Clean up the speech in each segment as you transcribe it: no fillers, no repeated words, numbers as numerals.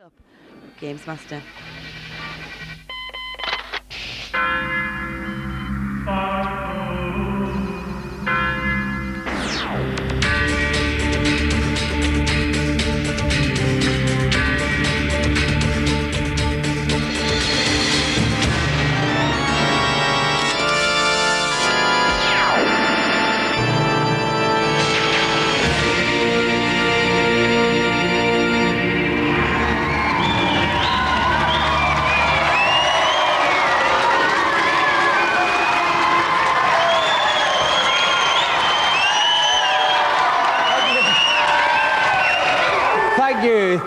Up, GamesMaster.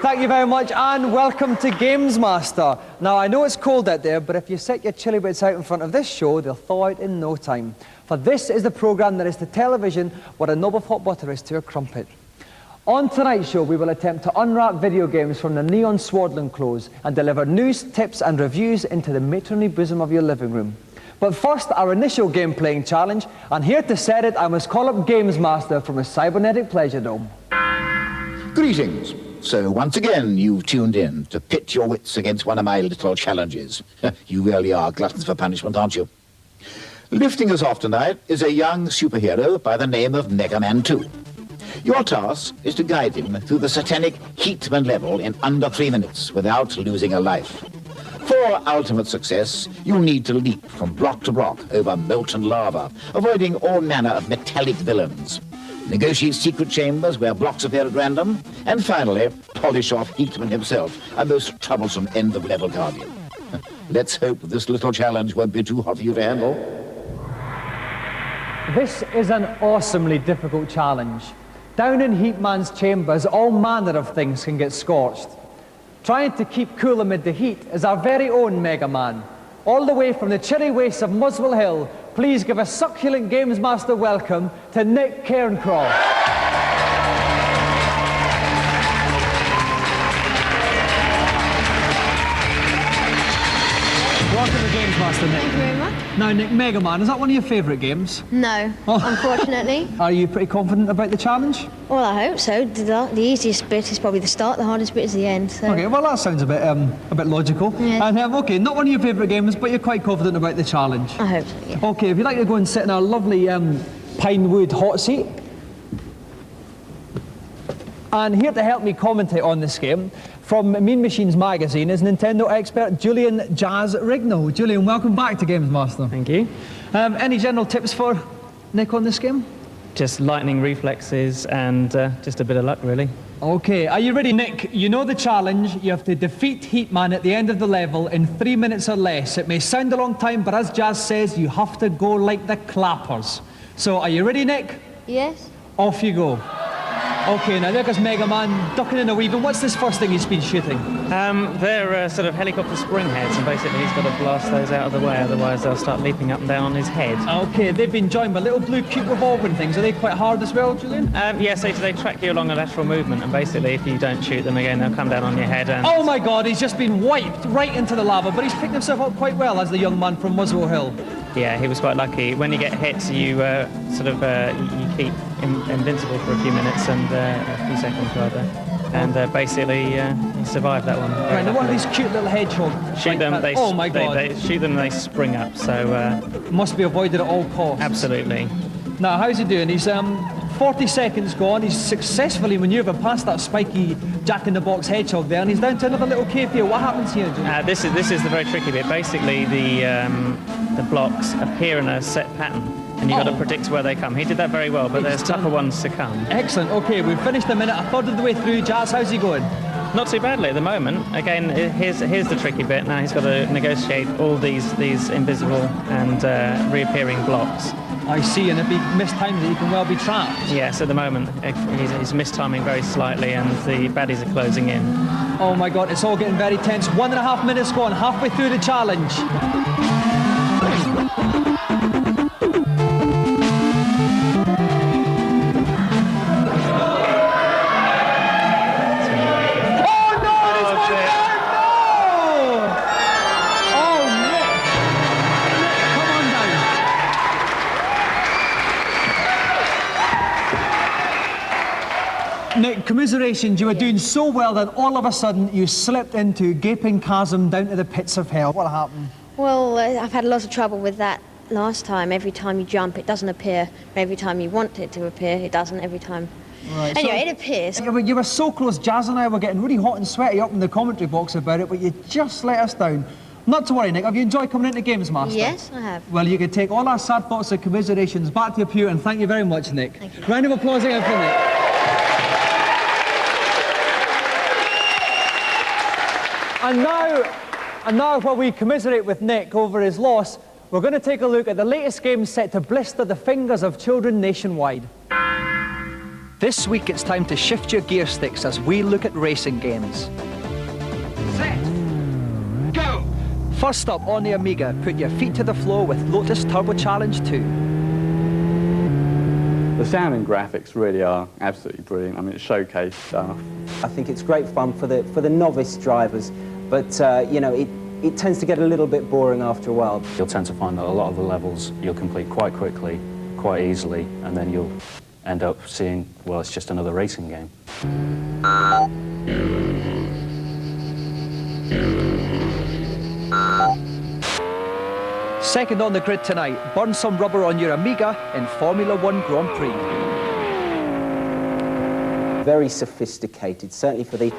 Thank you very much, and welcome to GamesMaster. Now, I know it's cold out there, but if you set your chilly bits out in front of this show, they'll thaw out in no time. For this is the programme that is to television what a knob of hot butter is to a crumpet. On tonight's show, we will attempt to unwrap video games from the neon swaddling clothes and deliver news, tips and reviews into the matronly bosom of your living room. But first, our initial game-playing challenge, and here to set it, I must call up GamesMaster from his cybernetic pleasure dome. Greetings. So once again, you've tuned in to pit your wits against one of my little challenges. You really are gluttons for punishment, aren't you? Lifting us off tonight is a young superhero by the name of Mega Man 2. Your task is to guide him through the satanic Heatman level in under 3 minutes without losing a life. For ultimate success, you need to leap from block to block over molten lava, avoiding all manner of metallic villains. Negotiate secret chambers where blocks appear at random, and finally, polish off Heatman himself, a most troublesome end-of-level guardian. Let's hope this little challenge won't be too hot for you to handle. This is an awesomely difficult challenge. Down in Heatman's chambers, all manner of things can get scorched. Trying to keep cool amid the heat is our very own Mega Man. All the way from the chilly wastes of Muswell Hill, please give a succulent GamesMaster welcome to Nick Cairncroft. Welcome to GamesMaster, Nick. Thank you very much. Now, Nick, Mega Man, is that one of your favourite games? No, unfortunately. Are you pretty confident about the challenge? Well, I hope so. The easiest bit is probably the start, the hardest bit is the end. So. Okay, well, that sounds a bit logical. Yeah. And, okay, not one of your favourite games, but you're quite confident about the challenge. I hope so, yeah. Okay, if you'd like to go and sit in our lovely pine wood hot seat. And here to help me commentate on this game, from Mean Machines magazine, is Nintendo expert Julian Jazz Rignall. Julian, welcome back to GamesMaster. Thank you. Any general tips for Nick on this game? Just lightning reflexes and just a bit of luck, really. Okay, are you ready, Nick? You know the challenge. You have to defeat Heatman at the end of the level in 3 minutes or less. It may sound a long time, but as Jazz says, you have to go like the clappers. So, are you ready, Nick? Yes? Off you go. Okay, now there goes Mega Man ducking and weaving. What's this first thing he's been shooting? They're sort of helicopter spring heads, and basically he's got to blast those out of the way, otherwise they'll start leaping up and down on his head. Okay, they've been joined by little blue cute revolving things. Are they quite hard as well, Julian? Yes, they track you along a lateral movement, and basically if you don't shoot them again, they'll come down on your head and... Oh my God, he's just been wiped right into the lava, but he's picked himself up quite well as the young man from Muswell Hill. Yeah, he was quite lucky. When you get hit, you you keep invincible for a few minutes and a few seconds rather, and basically he survived that one. Right, now one of these cute little hedgehogs. Shoot them, they, oh my God. They shoot them, they spring up. So must be avoided at all costs. Absolutely. Now, how's he doing? He's 40 seconds gone. He's successfully manoeuvred past that spiky jack-in-the-box hedgehog there, and he's down to another little cave here. What happens here, Julian? This is the very tricky bit. Basically, the blocks appear in a set pattern, and you've got to predict where they come. He did that very well, but there's tougher ones to come. Excellent. Okay, we've finished a minute, a third of the way through. Jazz, how's he going? Not too badly at the moment. Again, here's the tricky bit. Now he's got to negotiate all these invisible and reappearing blocks. I see, and if he mistimes it, he can well be trapped. Yes, at the moment he's mistiming very slightly, and the baddies are closing in. Oh my God, it's all getting very tense. 1.5 minutes gone, halfway through the challenge. Nick, commiserations. You were doing so well that all of a sudden you slipped into a gaping chasm down to the pits of hell. What happened? Well, I've had a lot of trouble with that last time. Every time you jump, it doesn't appear. Every time you want it to appear, it doesn't every time. Right, Anyway, so it appears. you were so close. Jazz and I were getting really hot and sweaty up in the commentary box about it, but you just let us down. Not to worry, Nick. Have you enjoyed coming into GamesMaster? Yes, I have. Well, you can take all our sad thoughts and commiserations back to your pew, and thank you very much, Nick. Thank you. Round of applause again for Nick. And now, while we commiserate with Nick over his loss, we're going to take a look at the latest game set to blister the fingers of children nationwide. This week, it's time to shift your gear sticks as we look at racing games. Set. Go! First up on the Amiga, put your feet to the floor with Lotus Turbo Challenge 2. The sound and graphics really are absolutely brilliant. I mean, it's showcase stuff. I think it's great fun for the novice drivers, but you know, it tends to get a little bit boring after a while. You'll tend to find that a lot of the levels you'll complete quite quickly, quite easily, and then you'll end up seeing, well, it's just another racing game. Second on the grid tonight, burn some rubber on your Amiga in Formula 1 Grand Prix. Very sophisticated, certainly for the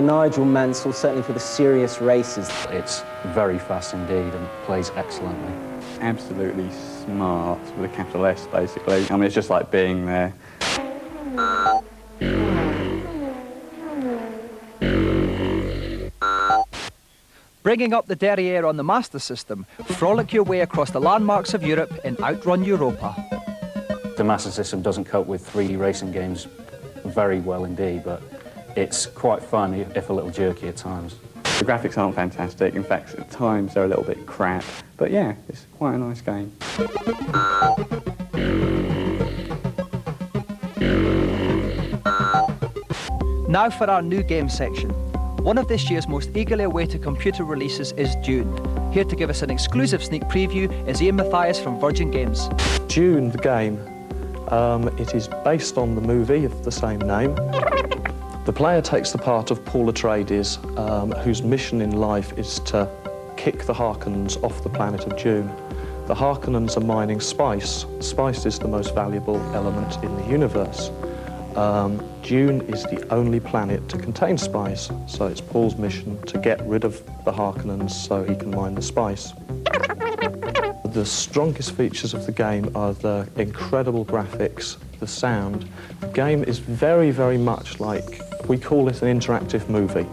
Nigel Mansell, certainly for the serious races. It's very fast indeed and plays excellently. Absolutely smart with a capital S, basically. I mean, it's just like being there. Bringing up the derriere on the Master System, frolic your way across the landmarks of Europe in Outrun Europa. The Master System doesn't cope with 3D racing games very well indeed, but it's quite fun if a little jerky at times. The graphics aren't fantastic. In fact, at times they're a little bit crap. But yeah, it's quite a nice game. Now for our new game section. One of this year's most eagerly awaited computer releases is Dune. Here to give us an exclusive sneak preview is Ian Mathias from Virgin Games. Dune, the game, it is based on the movie of the same name. The player takes the part of Paul Atreides, whose mission in life is to kick the Harkonnens off the planet of Dune. The Harkonnens are mining spice. Spice is the most valuable element in the universe. Dune is the only planet to contain spice, so it's Paul's mission to get rid of the Harkonnens so he can mine the spice. The strongest features of the game are the incredible graphics, the sound. The game is very, very much like, we call it an interactive movie.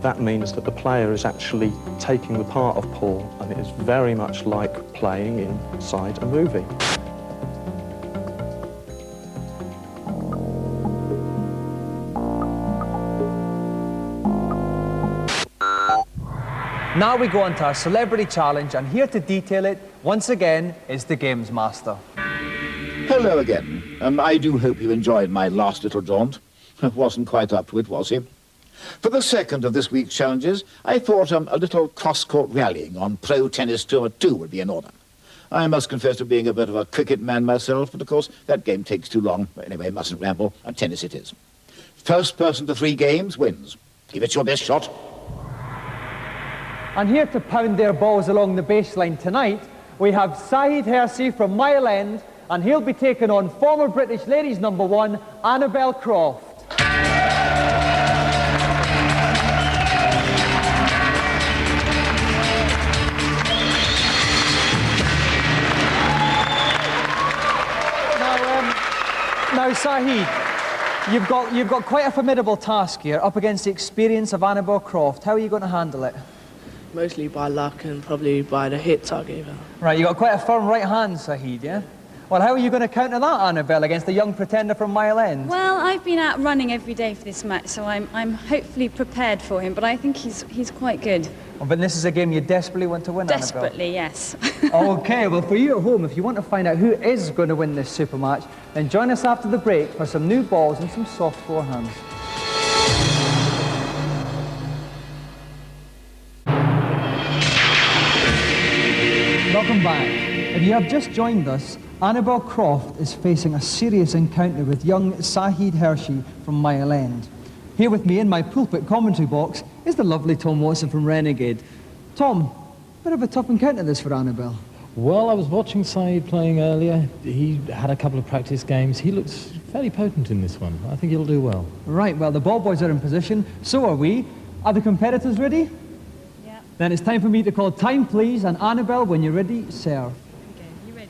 That means that the player is actually taking the part of Paul, and it is very much like playing inside a movie. Now we go on to our celebrity challenge, and here to detail it, once again, is the GamesMaster. Hello again. I do hope you enjoyed my last little jaunt. Wasn't quite up to it, was he? For the second of this week's challenges, I thought a little cross-court rallying on Pro Tennis Tour 2 would be in order. I must confess to being a bit of a cricket man myself, but of course that game takes too long. But anyway, mustn't ramble, and tennis it is. First person to 3 games wins. Give it your best shot. And here to pound their balls along the baseline tonight, we have Saeed Hersey from Mile End, and he'll be taking on former British ladies #1, Annabelle Croft. Now, Saeed, you've got quite a formidable task here, up against the experience of Annabelle Croft. How are you going to handle it? Mostly by luck and probably by the hits I gave her. Right, you got quite a firm right hand, Saeed, yeah? Well, how are you going to counter that, Annabelle, against the young pretender from Mile End? Well, I've been out running every day for this match, so I'm hopefully prepared for him, but I think he's quite good. Oh, but this is a game you desperately want to win, Desperately, yes. Okay, well, for you at home, if you want to find out who is going to win this super match, then join us after the break for some new balls and some soft forehands. Welcome back. If you have just joined us, Annabel Croft is facing a serious encounter with young Sahid Hershey from Mile End. Here with me in my pulpit commentary box is the lovely Tom Watson from Renegade. Tom, bit of a tough encounter this for Annabel. Well, I was watching Saeed playing earlier. He had a couple of practice games. He looks fairly potent in this one. I think he'll do well. Right, well, the ball boys are in position. So are we. Are the competitors ready? Yeah. Then it's time for me to call time, please. And Annabel, when you're ready, serve. Okay, you ready?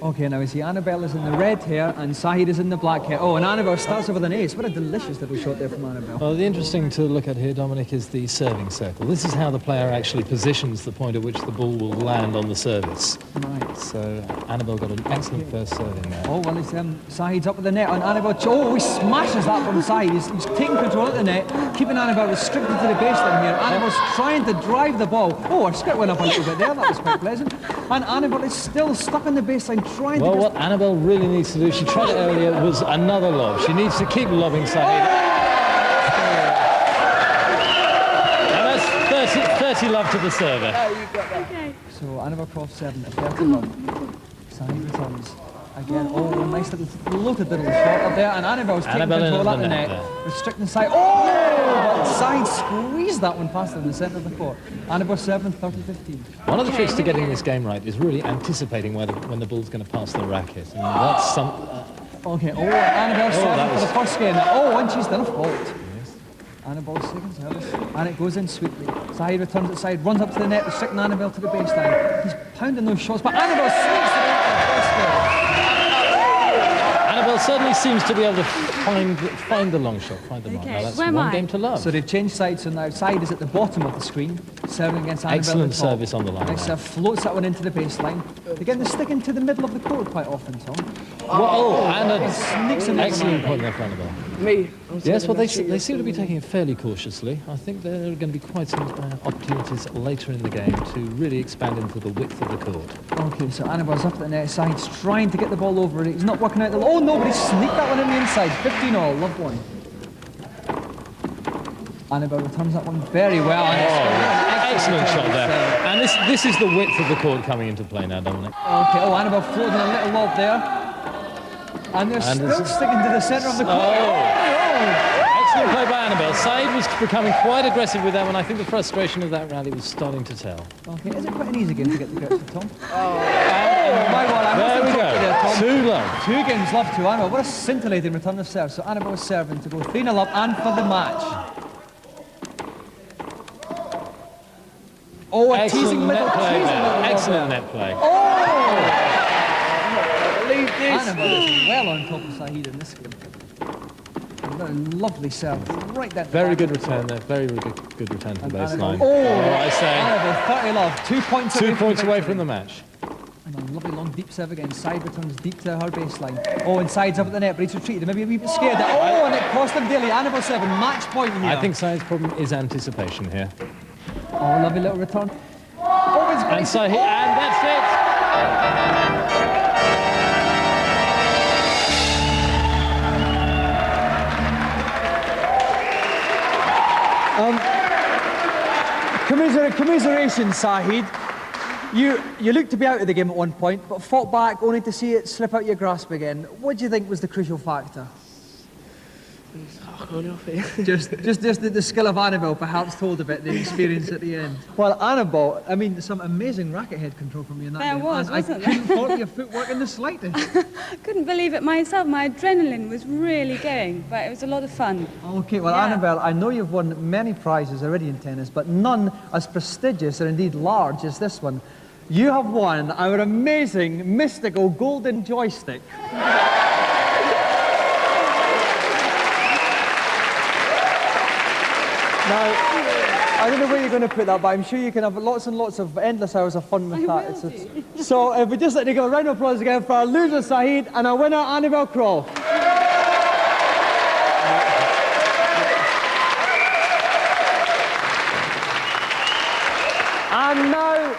Okay, now we see Annabel is in the red hair and Sahid is in the black hair. Oh, and Annabel starts off with an ace. What a delicious little shot there from Annabel. Well, the interesting to look at here, Dominic, is the serving circle. This is how the player actually positions the point at which the ball will land on the service. Right. So Annabel got an excellent first serve in there. Oh, well, it's, Sahid's up with the net, and Annabel, oh, he smashes that from Sahid. He's taking control of the net, keeping Annabel restricted to the baseline here. Annabel's trying to drive the ball. Oh, her skirt went up a little bit there, that was quite pleasant. And Annabel is still stuck on the baseline, trying Well, to... what Annabel really needs to do, she tried it earlier, was another lob. She needs to keep lobbing Sahid. And that's 30 love to the server. Okay. So Annabel Croft serving at 30 love. Sahid returns. Again, oh, nice little floated little shot up there, and Annabel's taking control up the net, restricting Sahid. Oh, but Sahid squeezed that one past him in the centre of the court. Annabel serving 30-15. One of the tricks to getting this game right is really anticipating when the ball's going to pass the racket. And that's some... Okay, oh, Annabel serving for the first game. Oh, and she's done a fault. Yes. Annabel's second service, and it goes in sweetly. Sahid returns it side, runs up to the net, restricting Annabel to the baseline. He's pounding those shots, but Annabel sneaks it out for the first game. Annabel certainly seems to be able to find the long shot, find the mark. Okay, Now that's where am one I? game to love. So they've changed sides, so now Sahid is at the bottom of the screen, serving against Annabel. Excellent at the top. service on the line. Next floats that one into the baseline. They're getting the stick into the middle of the court quite often, Tom. And It sneaks in an there. excellent point there for Annabel. Me. Yes, well, they seem to be taking it fairly cautiously. I think there are going to be quite some opportunities later in the game to really expand into the width of the court. Okay, so Annabel's up at the net. Sahid's trying to get the ball over it. He's not working out the... Oh, no, but he sneaked that one in the inside. 15-all, love one. Annabel returns that one very well. Excellent shot there. And this is the width of the court coming into play now, Dominic. Okay, oh, Annabel floating a little lob there. And they're still sticking to the centre of the court. Excellent play by Annabel. Saeed was becoming quite aggressive with that one. I think the frustration of that rally was starting to tell. Okay, is it quite an easy game to get the grips of, Tom? My God, there we go. There, Tom. 2 love. 2 games love to Annabel. What a scintillating return of serve. So Annabel is serving to go 3-0 up and for the match. Oh, a teasing little Excellent net play. Oh! Annabel is well on top of Sahid in this game. A lovely serve, right there. Very good return there. Very good return to the baseline. Oh, I say. Annabel, 30 love. 2 points away. 2 points away from the match. And a lovely long deep serve again. Side returns deep to her baseline. Oh, and Side's up at the net, but he's retreated. Maybe a wee bit scared. Oh, and it cost him daily. Annabel serving match point here. I think Saeed's problem is anticipation here. Oh, lovely little return. Oh, it's and Sahid, and that's it. Commiseration, Sahid. You looked to be out of the game at one point, but fought back only to see it slip out your grasp again. What do you think was the crucial factor? Just the skill of Annabel perhaps told a bit, the experience at the end. Well, Annabel, I mean, some amazing racket head control from you in that There game. was, wasn't there? I couldn't fault your footwork in the slightest. I couldn't believe it myself. My adrenaline was really going, but it was a lot of fun. Okay, well, Yeah. Annabel, I know you've won many prizes already in tennis, but none as prestigious or indeed large as this one. You have won our amazing, mystical golden joystick. Now, I don't know where you're going to put that, but I'm sure you can have lots and lots of endless hours of fun with that. So if we just like to give a round of applause again for our loser, Sahid, and our winner, Annabel Croft. And now,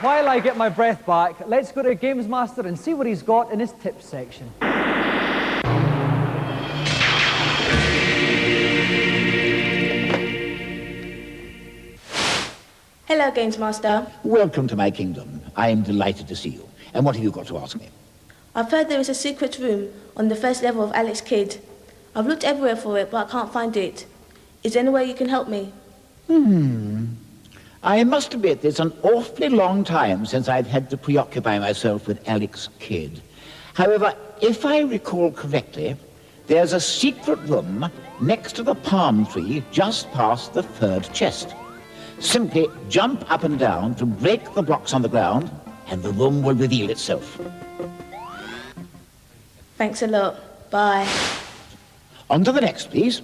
while I get my breath back, let's go to GamesMaster and see what he's got in his tips section. Hello, GamesMaster. Welcome to my kingdom. I am delighted to see you. And what have you got to ask me? I've heard there is a secret room on the first level of Alex Kidd. I've looked everywhere for it, but I can't find it. Is there any way you can help me? I must admit it's an awfully long time since I've had to preoccupy myself with Alex Kidd. However, if I recall correctly, there's a secret room next to the palm tree just past the third chest. Simply jump up and down to break the blocks on the ground, and the room will reveal itself. Thanks a lot. Bye. On to the next, please.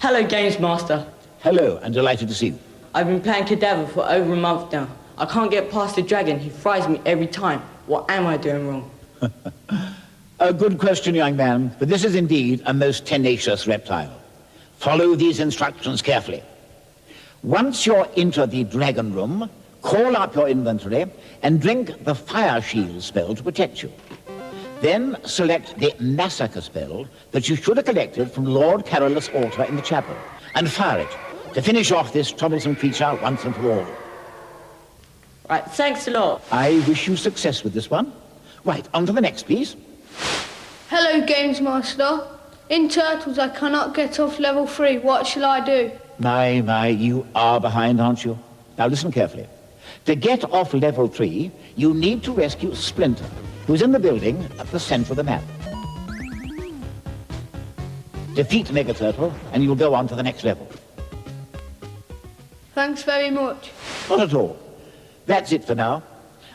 Hello, GamesMaster. Hello, and delighted to see you. I've been playing Cadaver for over a month now. I can't get past the dragon. He fries me every time. What am I doing wrong? A good question, young man, but this is indeed a most tenacious reptile. Follow these instructions carefully. Once you're into the dragon room, call up your inventory and drink the fire shield spell to protect you. Then select the massacre spell that you should have collected from Lord Carolus' altar in the chapel, and fire it to finish off this troublesome creature once and for all. Right, thanks a lot. I wish you success with this one. Right, on to the next, please. Hello, GamesMaster. In Turtles, I cannot get off level 3. What shall I do? My, you are behind, aren't you? Now listen carefully. To get off level 3, you need to rescue Splinter, who's in the building at the center of the map. Defeat Megaturtle, and you'll go on to the next level. Thanks very much. Not at all. That's it for now.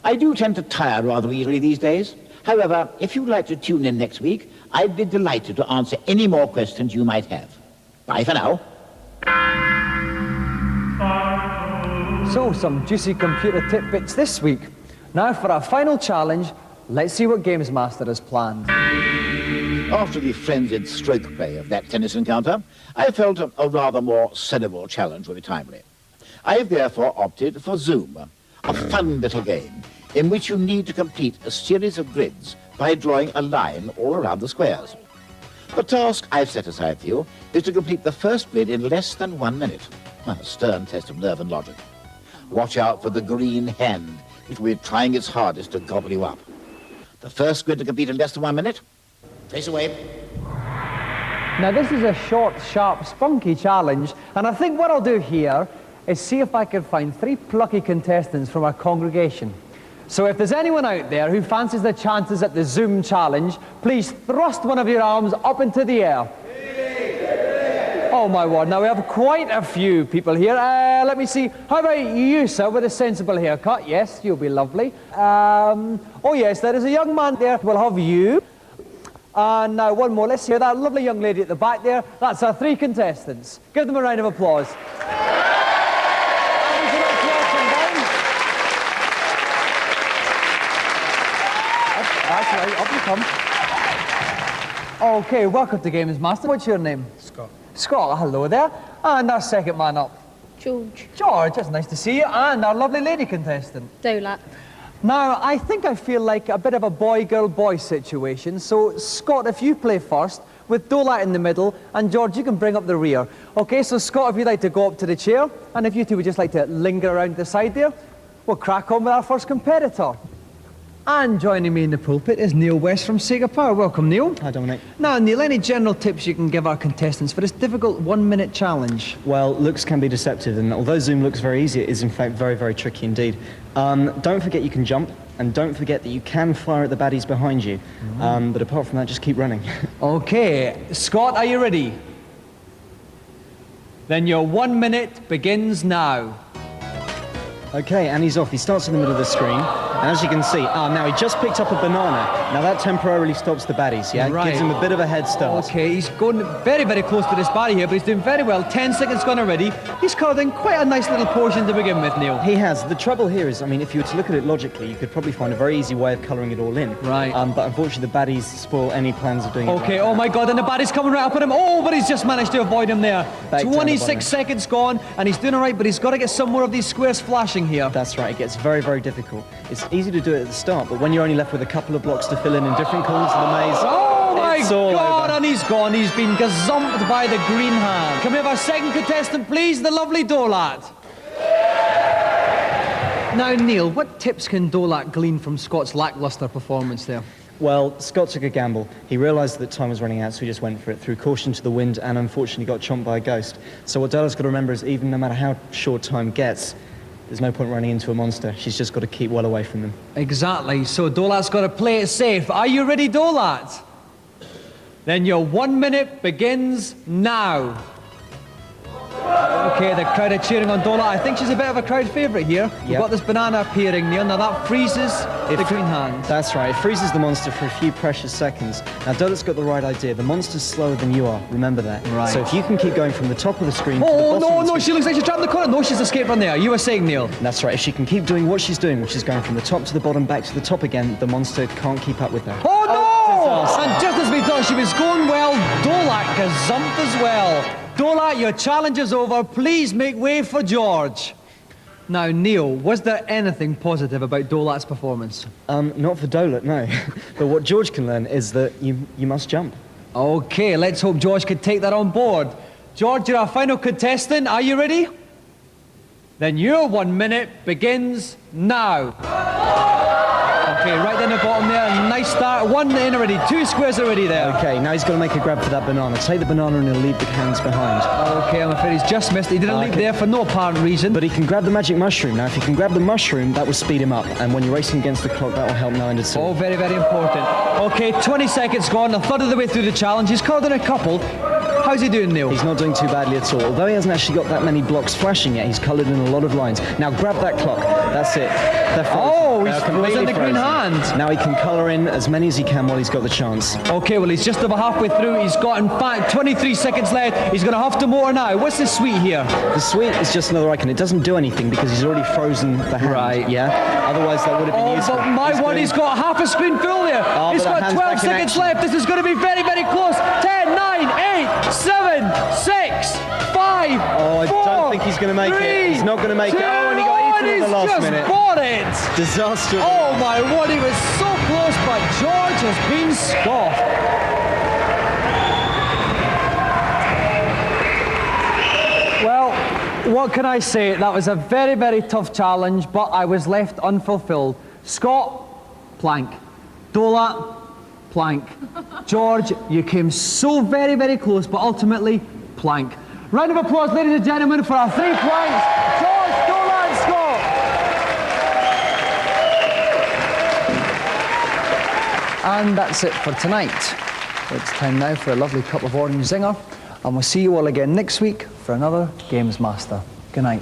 I do tend to tire rather easily these days. However, if you'd like to tune in next week, I'd be delighted to answer any more questions you might have. Bye for now. So, some juicy computer tidbits this week. Now for our final challenge, let's see what GamesMaster has planned. After the frenzied stroke play of that tennis encounter, I felt a rather more cerebral challenge would be timely. I have therefore opted for Zoom, a fun little game in which you need to complete a series of grids by drawing a line all around the squares. The task I've set aside for you is to complete the first grid in less than 1 minute. A stern test of nerve and logic. Watch out for the green hand. It will be trying its hardest to gobble you up. The first grid to complete in less than 1 minute. Face away. Now this is a short, sharp, spunky challenge, and I think what I'll do here is see if I can find 3 plucky contestants from our congregation. So if there's anyone out there who fancies their chances at the Zoom challenge, please thrust one of your arms up into the air. Oh my word, now we have quite a few people here. Let me see, how about you, sir, with a sensible haircut? Yes, you'll be lovely. Oh yes, there is a young man there. We'll have you. And now one more, let's hear that lovely young lady at the back there. That's our 3 contestants. Give them a round of applause. That's right, up you come. Okay, welcome to GamesMaster. What's your name? Scott. Scott, hello there. And our second man up. George. George, it's nice to see you. And our lovely lady contestant. Dolat. Now, I think I feel like a bit of a boy-girl-boy situation. So, Scott, if you play first, with Dolat in the middle, and George, you can bring up the rear. Okay, so Scott, if you'd like to go up to the chair, and if you two would just like to linger around the side there, we'll crack on with our first competitor. And joining me in the pulpit is Neil West from Sega Power. Welcome, Neil. Hi, Dominic. Now, Neil, any general tips you can give our contestants for this difficult 1 minute challenge? Well, looks can be deceptive, and although Zoom looks very easy, it is in fact very, very tricky indeed. Don't forget you can jump, and don't forget that you can fire at the baddies behind you. But apart from that, just keep running. Okay, Scott, are you ready? Then your 1 minute begins now. Okay, and he's off. He starts in the middle of the screen, and as you can see, now he just picked up a banana. Now that temporarily stops the baddies, yeah? Right. Gives him a bit of a head start. Okay, he's going very, very close to this baddie here, but he's doing very well. 10 seconds gone already. He's covered in quite a nice little portion to begin with, Neil. He has. The trouble here is, I mean, if you were to look at it logically, you could probably find a very easy way of colouring it all in. Right. But unfortunately, the baddies spoil any plans of doing it. Okay, oh my God, and the baddie's coming right up at him. Oh, but he's just managed to avoid him there. 26 seconds gone, and he's doing all right, but he's got to get some more of these squares flashing here. That's right. It gets very, very difficult. It's easy to do it at the start, but when you're only left with a couple of blocks to fill in different corners of the maze, oh my God, over. And he's gone. He's been gazumped by the green hand. Can we have our second contestant, please? The lovely Dolat. Now, Neil, what tips can Dolak glean from Scott's lacklustre performance there? Well, Scott took a gamble. He realised that time was running out, so he just went for it, threw caution to the wind, and unfortunately got chomped by a ghost. So what Dolak's got to remember is even no matter how short time gets, there's no point running into a monster. She's just got to keep well away from them. Exactly, so Dolat's got to play it safe. Are you ready, Dolat? Then your 1 minute begins now. Okay, the crowd are cheering on Dolat. I think she's a bit of a crowd favourite here. We've got this banana appearing, Neil. Now that freezes the green hand. That's right, it freezes the monster for a few precious seconds. Now Dolat's got the right idea. The monster's slower than you are, remember that. Right. So if you can keep going from the top of the screen to the Oh, bottom no, of the no, screen. she looks like she's trapped in the corner. No, she's escaped from there. You were saying, Neil. That's right, if she can keep doing what she's doing, which is going from the top to the bottom, back to the top again, the monster can't keep up with her. Oh, no! Disaster. And just as we thought she was going well, Dolak gazumped as well. Dolak, your challenge is over. Please make way for George. Now, Neil, was there anything positive about Dolak's performance? Not for Dolat, no. But what George can learn is that you must jump. Okay, let's hope George can take that on board. George, you're our final contestant. Are you ready? Then your 1 minute begins now. Okay, right down the bottom there. Nice start. One in already. 2 squares already there. Okay, now he's got to make a grab for that banana. Take the banana and he'll leave the cans behind. Okay, I'm afraid he's just missed. He didn't leave there for no apparent reason. But he can grab the magic mushroom. Now, if he can grab the mushroom, that will speed him up. And when you're racing against the clock, that will help now into 2. Oh, very, very important. Okay, 20 seconds gone. A third of the way through the challenge. He's called in a couple. How's he doing, Neil? He's not doing too badly at all. Although he hasn't actually got that many blocks flashing yet, he's coloured in a lot of lines. Now grab that clock. That's it. They're frozen. Oh, he's They're completely in the green frozen. hand. Now he can colour in as many as he can while he's got the chance. Okay, well, he's just about halfway through. He's got, in fact, 23 seconds left. He's going to have to motor now. What's the sweet here? The sweet is just another icon. It doesn't do anything because he's already frozen the hand. Right. Yeah? Otherwise, that would have been useful. But my one, he's got half a screen full there. Oh, he's but got the hand's 12 back in seconds action. left. This is going to be very, very close. 10, 9, 8, 7, 6, 5, Oh, I 4, don't think he's going to make 3, it. He's not going to make 2, it. Oh, and he got eaten at the last just minute. bought it. Disaster. Oh my word, he was so close, but George has been scoffed. Well, what can I say? That was a very, very tough challenge, but I was left unfulfilled. Scott, plank. Dolat, plank. George, you came so very, very close, but ultimately, plank. Round of applause, ladies and gentlemen, for our 3 planks. George, Dolat, and Scott. And that's it for tonight. It's time now for a lovely cup of orange zinger, and we'll see you all again next week for another Games Master. Good night.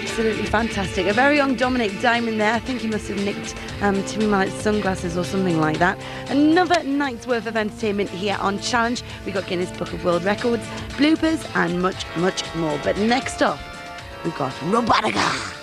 Absolutely fantastic. A very young Dominic Diamond there. I think he must have nicked Timmy Mallett's sunglasses or something like that. Another night's worth of entertainment here on Challenge. We got Guinness Book of World Records, bloopers, and much, much more. But next up, we've got Robotica.